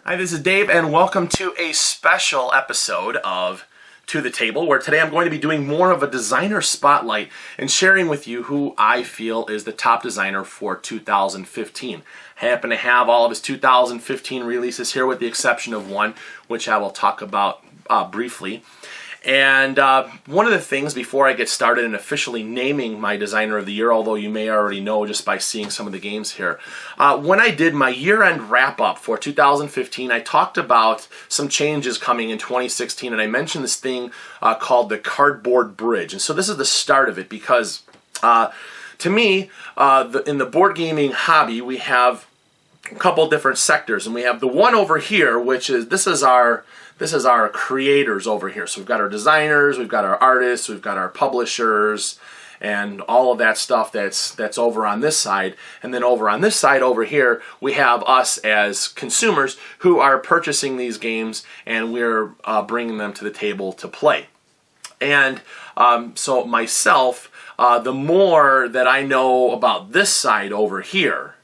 Hi, this is Dave, and welcome to a special episode of To the Table, where today I'm going to be doing more of a designer spotlight and sharing with you who I feel is the top designer for 2015. I happen to have all of his 2015 releases here with the exception of one, which I will talk about briefly. And one of the things before I get started in officially naming my designer of the year, although you may already know just by seeing some of the games here, when I did my year-end wrap-up for 2015, I talked about some changes coming in 2016, and I mentioned this thing called the cardboard bridge. And so this is the start of it because to me, in the board gaming hobby, we have a couple different sectors, and we have the one over here, which is this is our creators over here. So we've got our designers, we've got our artists, we've got our publishers, and all of that stuff that's over on this side. And then over on this side over here, we have us as consumers who are purchasing these games, and we're bringing them to the table to play. And so myself, the more that I know about this side over here,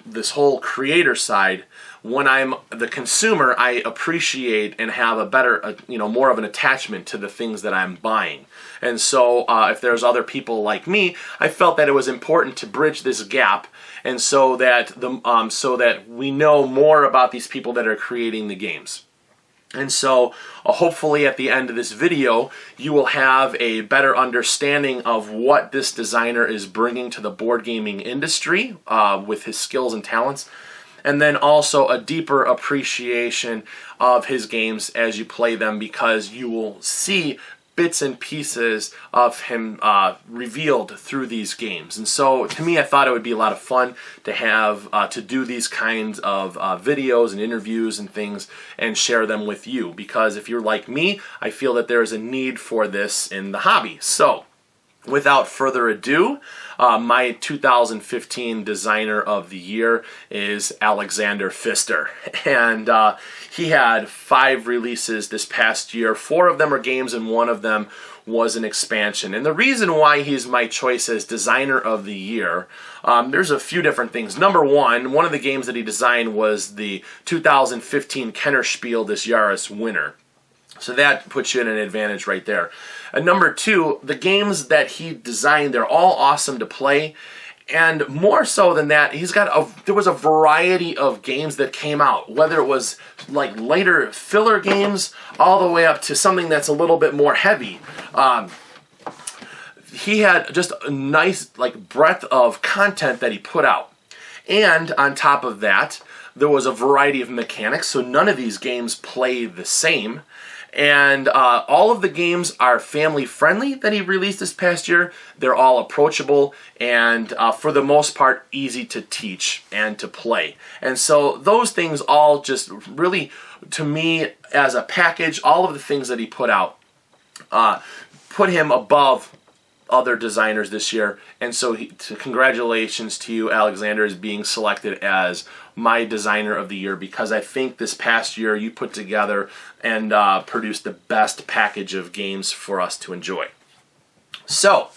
this whole creator side, when I'm the consumer, I appreciate and have a better, more of an attachment to the things that I'm buying. And so if there's other people like me, I felt that it was important to bridge this gap, and so that we know more about these people that are creating the games. And so hopefully at the end of this video, you will have a better understanding of what this designer is bringing to the board gaming industry with his skills and talents, and then also a deeper appreciation of his games as you play them, because you will see bits and pieces of him revealed through these games. And so to me, I thought it would be a lot of fun to have to do these kinds of videos and interviews and things and share them with you, because if you're like me, I feel that there is a need for this in the hobby. So without further ado, my 2015 designer of the year is Alexander Pfister, and he had 5 releases this past year. 4 of them are games and 1 of them was an expansion. And the reason why he's my choice as designer of the year, there's a few different things. Number one of the games that he designed was the 2015 Kennerspiel des Jahres winner. So that puts you in an advantage right there. And number 2, the games that he designed, they're all awesome to play. And more so than that, there was a variety of games that came out, whether it was like later filler games all the way up to something that's a little bit more heavy. He had just a nice breadth of content that he put out. And on top of that, there was a variety of mechanics, so none of these games play the same. And all of the games are family friendly that he released this past year. They're all approachable and for the most part easy to teach and to play. And so those things all just really, to me as a package, all of the things that he put out put him above other designers this year. And so congratulations to you, Alexander, as being selected as my designer of the year, because I think this past year you put together and produced the best package of games for us to enjoy. So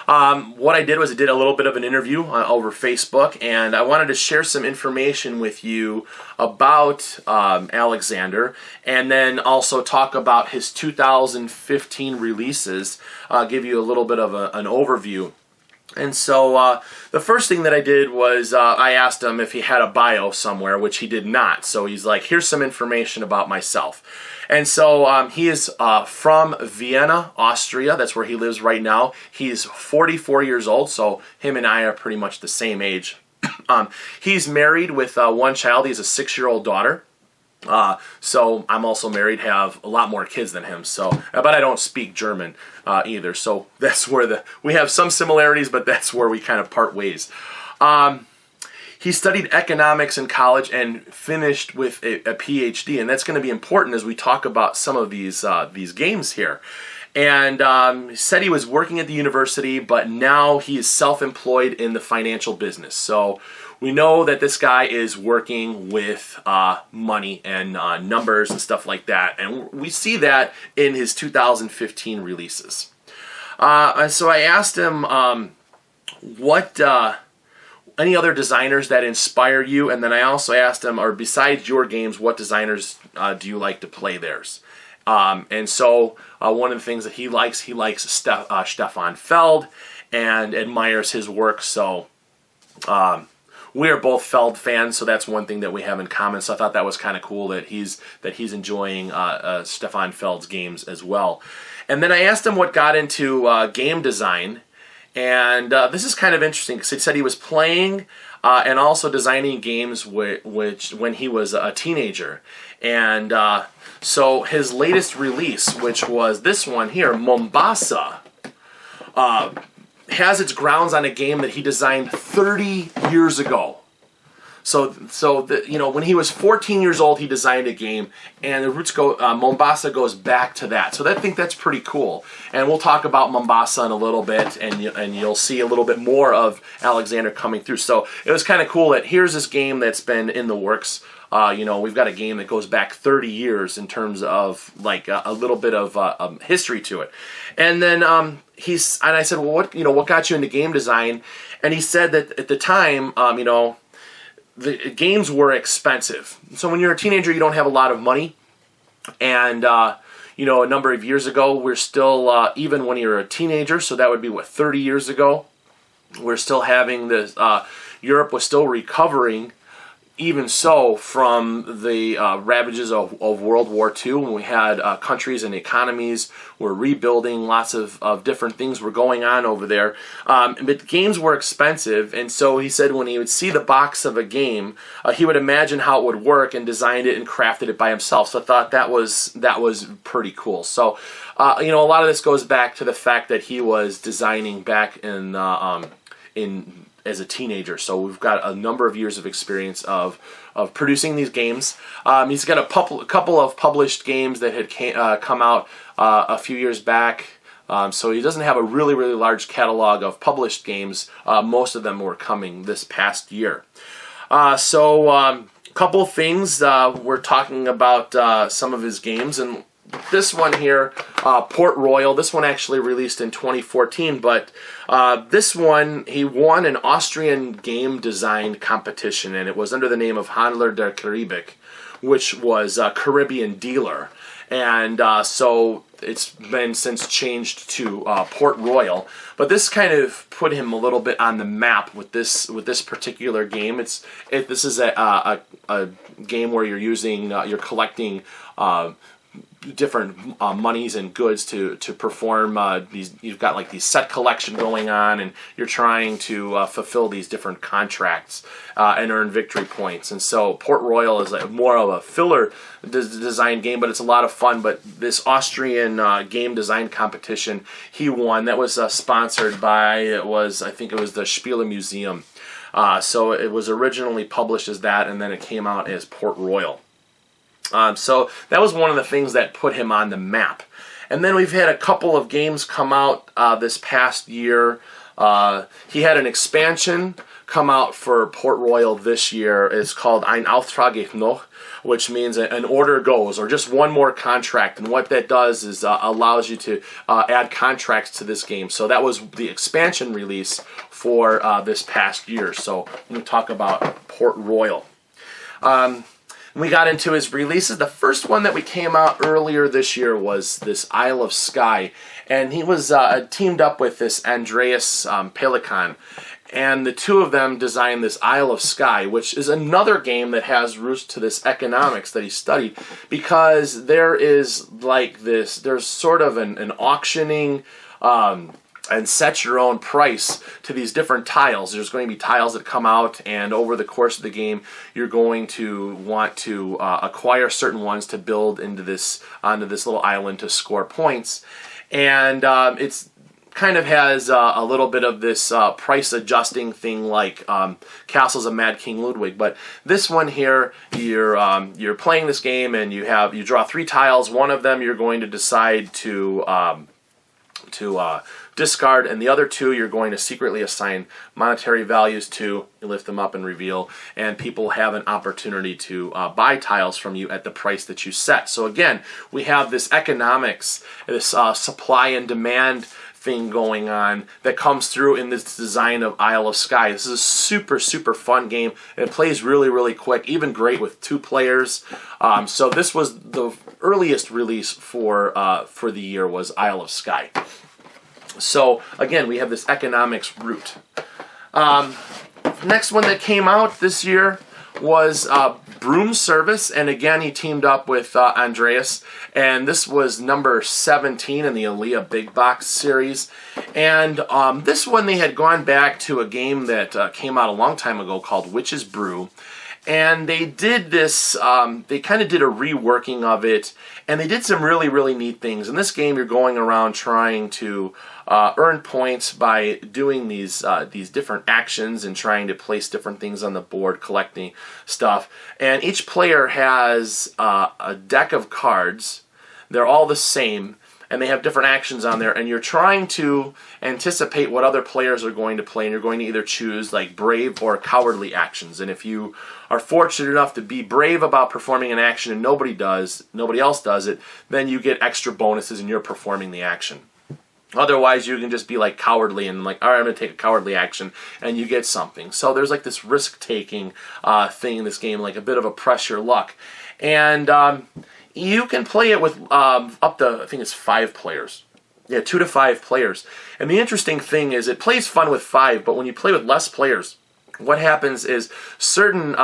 what I did was I did a little bit of an interview over Facebook, and I wanted to share some information with you about Alexander, and then also talk about his 2015 releases, give you a little bit of an overview. And so the first thing that I did was I asked him if he had a bio somewhere, which he did not. So he's like, here's some information about myself. And so he is from Vienna, Austria. That's where he lives right now. He's 44 years old, so him and I are pretty much the same age. He's married with 1 child. He has a 6-year-old daughter. So I'm also married, have a lot more kids than him. So, but I don't speak German either. So that's where we have some similarities, but that's where we kind of part ways. He studied economics in college and finished with a PhD, and that's going to be important as we talk about some of these games here. And he said he was working at the university, but now he is self-employed in the financial business. So we know that this guy is working with money and numbers and stuff like that, and we see that in his 2015 releases. And so I asked him any other designers that inspire you, and then I also asked him, or besides your games, what designers do you like to play theirs? And so one of the things that he likes Stefan Feld and admires his work. So we are both Feld fans, so that's one thing that we have in common. So I thought that was kind of cool that he's enjoying Stefan Feld's games as well. And then I asked him what got into game design, and this is kind of interesting because he said he was playing and also designing games which when he was a teenager. And so his latest release, which was this one here, Mombasa, has its grounds on a game that he designed 30 years ago. So when he was 14 years old, he designed a game, and the roots go. Mombasa goes back to that. So I think that's pretty cool. And we'll talk about Mombasa in a little bit, and you'll see a little bit more of Alexander coming through. So it was kind of cool that here's this game that's been in the works. We've got a game that goes back 30 years in terms of like a little bit of history to it. And then and I said, well, what got you into game design? And he said that at the time, the games were expensive. So when you're a teenager, you don't have a lot of money. And, a number of years ago, we're still, even when you're a teenager, so that would be, 30 years ago, we're still having this, Europe was still recovering, even so, from the ravages of World War II, when we had countries and economies were rebuilding, lots of different things were going on over there. But games were expensive, and so he said when he would see the box of a game, he would imagine how it would work and designed it and crafted it by himself. So I thought that was pretty cool. So, a lot of this goes back to the fact that he was designing back in as a teenager, so we've got a number of years of experience of producing these games. He's got a couple of published games that had come out a few years back, so he doesn't have a really, really large catalog of published games. Most of them were coming this past year. A couple things, we're talking about some of his games, and this one here, Port Royal, this one actually released in 2014, but this one, he won an Austrian game design competition, and it was under the name of Handler der Karibik, which was a Caribbean dealer. And so it's been since changed to Port Royal. But this kind of put him a little bit on the map with this particular game. This is a game where you're collecting different monies and goods to perform these. You've got like these set collection going on, and you're trying to fulfill these different contracts and earn victory points. And so Port Royal is more of a filler design game, but it's a lot of fun. But this Austrian game design competition he won, that was sponsored by, I think it was the Spiele Museum. So it was originally published as that, and then it came out as Port Royal. So that was one of the things that put him on the map. And then we've had a couple of games come out this past year. He had an expansion come out for Port Royal this year. It's called Ein Auftrag geht noch, which means an order goes, or just one more contract. And what that does is allows you to add contracts to this game. So that was the expansion release for this past year. So when we talk about Port Royal. We got into his releases. The first one that we came out earlier this year was this Isle of Skye, and he was teamed up with this Andreas Pelikan, and the two of them designed this Isle of Skye, which is another game that has roots to this economics that he studied, because there's sort of an auctioning and set your own price to these different tiles. There's going to be tiles that come out, and over the course of the game, you're going to want to acquire certain ones to build onto this little island to score points. And it's kind of has a little bit of this price adjusting thing like Castles of Mad King Ludwig. But this one here, you're playing this game, and you draw 3 tiles. One of them you're going to decide to discard, and the other 2 you're going to secretly assign monetary values to. You lift them up and reveal, and people have an opportunity to buy tiles from you at the price that you set. So again, we have this economics, this supply and demand thing going on that comes through in this design of Isle of Skye. This is a super, super fun game. And it plays really, really quick, even great with 2 players. So this was the earliest release for the year was Isle of Skye. So again, we have this economics root. Next one that came out this year was Broom Service, and again he teamed up with Andreas, and this was number 17 in the Aaliyah Big Box series. And this one they had gone back to a game that came out a long time ago called Witch's Brew, and they did this, they kind of did a reworking of it, and they did some really, really neat things. In this game you're going around trying to earn points by doing these different actions and trying to place different things on the board, collecting stuff. And each player has a deck of cards. They're all the same, and they have different actions on there, and you're trying to anticipate what other players are going to play, and you're going to either choose like brave or cowardly actions. And if you are fortunate enough to be brave about performing an action and nobody else does it, then you get extra bonuses and you're performing the action. Otherwise, you can just be like cowardly and like, all right, I'm going to take a cowardly action, and you get something. So there's like this risk-taking thing in this game, like a bit of a pressure luck. And you can play it with up to, I think it's 5 players. Yeah, 2 to 5 players. And the interesting thing is it plays fun with 5, but when you play with less players, what happens is certain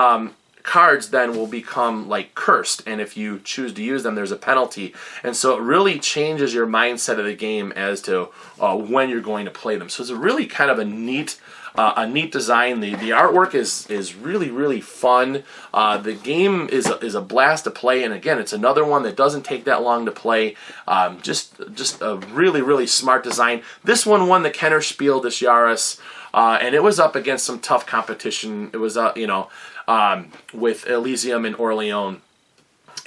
cards then will become like cursed, and if you choose to use them there's a penalty, and so it really changes your mindset of the game as to when you're going to play them. So it's a really kind of a neat design. The artwork is really, really fun. The game is a blast to play, and again it's another one that doesn't take that long to play. Just a really, really smart design. This one won the Kenner Spiel des Jahres, and it was up against some tough competition. It was with Elysium and Orleans.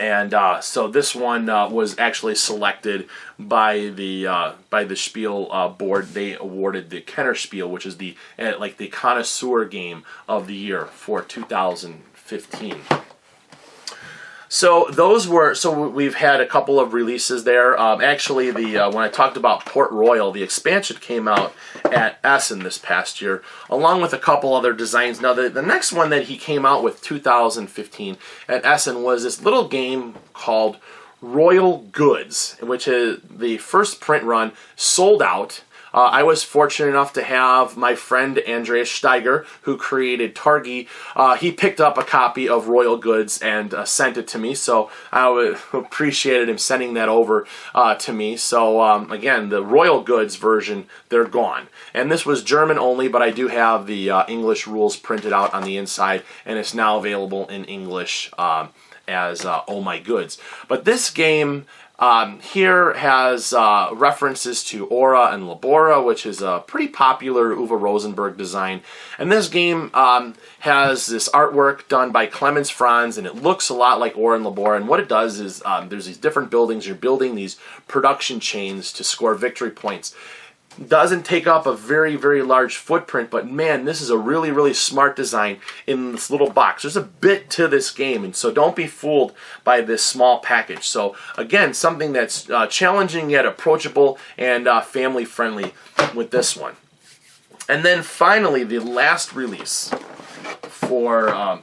And so this one was actually selected by the Spiel board. They awarded the Kenner Spiel, which is the the connoisseur game of the year for 2015. So we've had a couple of releases there. Actually, when I talked about Port Royal, the expansion came out at Essen this past year, along with a couple other designs. Now, the next one that he came out with 2015 at Essen was this little game called Royal Goods, which is the first print run sold out. I was fortunate enough to have my friend Andreas Steiger, who created Targi. He picked up a copy of Royal Goods and sent it to me, so I appreciated him sending that over to me. So again, the Royal Goods version, they're gone. And this was German only, but I do have the English rules printed out on the inside, and it's now available in English as Oh My Goods. But this game here has references to Aura and Labora, which is a pretty popular Uwe Rosenberg design. And this game has this artwork done by Clemens Franz, and it looks a lot like Aura and Labora. And what it does is there's these different buildings. You're building these production chains to score victory points. Doesn't take up a very, very large footprint, but man, this is a really, really smart design in this little box. There's a bit to this game, and so don't be fooled by this small package. So again, something that's challenging yet approachable and family friendly with this one. And then finally, the last release for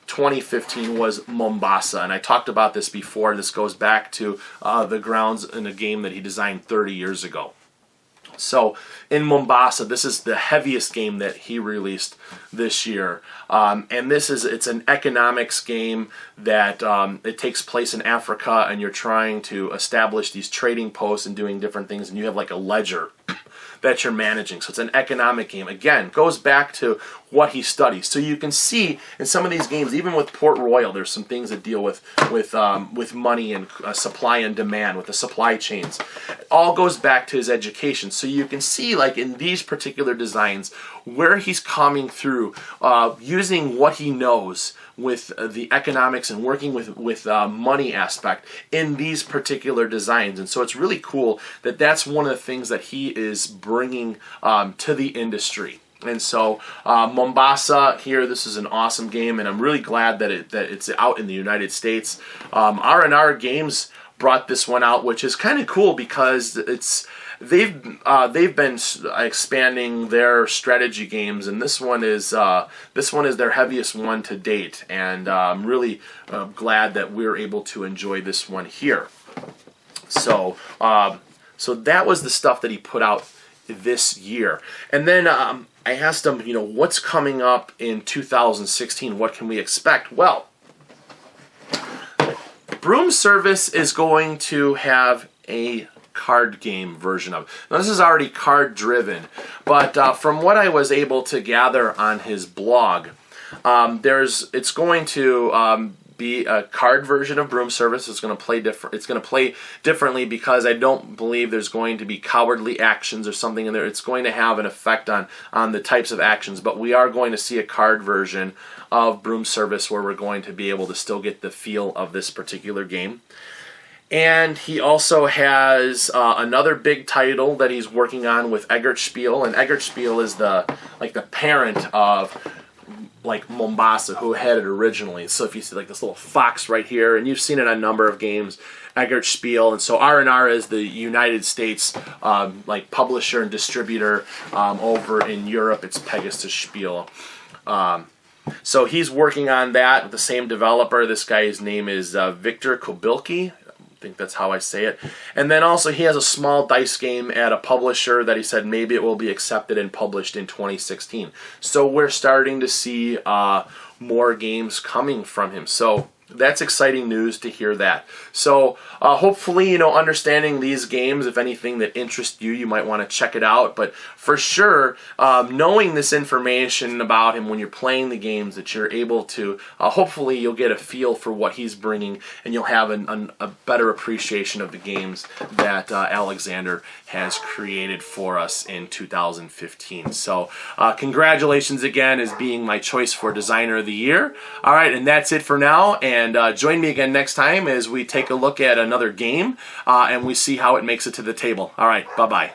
2015 was Mombasa, and I talked about this before. This goes back to the grounds in a game that he designed 30 years ago. So in Mombasa, this is the heaviest game that he released this year, and it's an economics game that it takes place in Africa, and you're trying to establish these trading posts and doing different things, and you have like a ledger that you're managing. So it's an economic game. Again, goes back to what he studies. So you can see in some of these games, even with Port Royal, there's some things that deal with money and supply and demand, with the supply chains. It all goes back to his education. So you can see, like in these particular designs, where he's coming through, using what he knows with the economics and working with money aspect in these particular designs. And so it's really cool that that's one of the things that he is bringing to the industry. And so Mombasa here, this is an awesome game, and I'm really glad that it's out in the United States. R&R Games brought this one out, which is kind of cool because it's they've been expanding their strategy games, and this one is their heaviest one to date, and I'm really glad that we're able to enjoy this one here. So so that was the stuff that he put out this year. And then I asked him, what's coming up in 2016? What can we expect? Well, Broom Service is going to have a card game version of it. Now, this is already card driven, but from what I was able to gather on his blog, it's going to be a card version of Broom Service. It's going to play different. It's going to play differently because I don't believe there's going to be cowardly actions or something in there. It's going to have an effect on the types of actions, but we are going to see a card version of Broom Service where we're going to be able to still get the feel of this particular game. And he also has another big title that he's working on with Eggertspiel, and Eggertspiel is the parent of Mombasa, who had it originally. So if you see this little fox right here, and you've seen it on a number of games, Eggertspiel, and so R&R is the United States publisher and distributor. Over in Europe, it's Pegasus Spiel. So he's working on that with the same developer. This guy's name is Victor Kobilki. I think that's how I say it. And then also he has a small dice game at a publisher that he said maybe it will be accepted and published in 2016. So we're starting to see more games coming from him. So that's exciting news to hear that. So hopefully, understanding these games, if anything that interests you, you might want to check it out. But for sure, knowing this information about him when you're playing the games, that you're able to, hopefully you'll get a feel for what he's bringing, and you'll have a better appreciation of the games that Alexander has created for us in 2015. So congratulations again as being my choice for Designer of the Year. All right, and that's it for now. And join me again next time as we take a look at another game and we see how it makes it to the table. All right, bye-bye.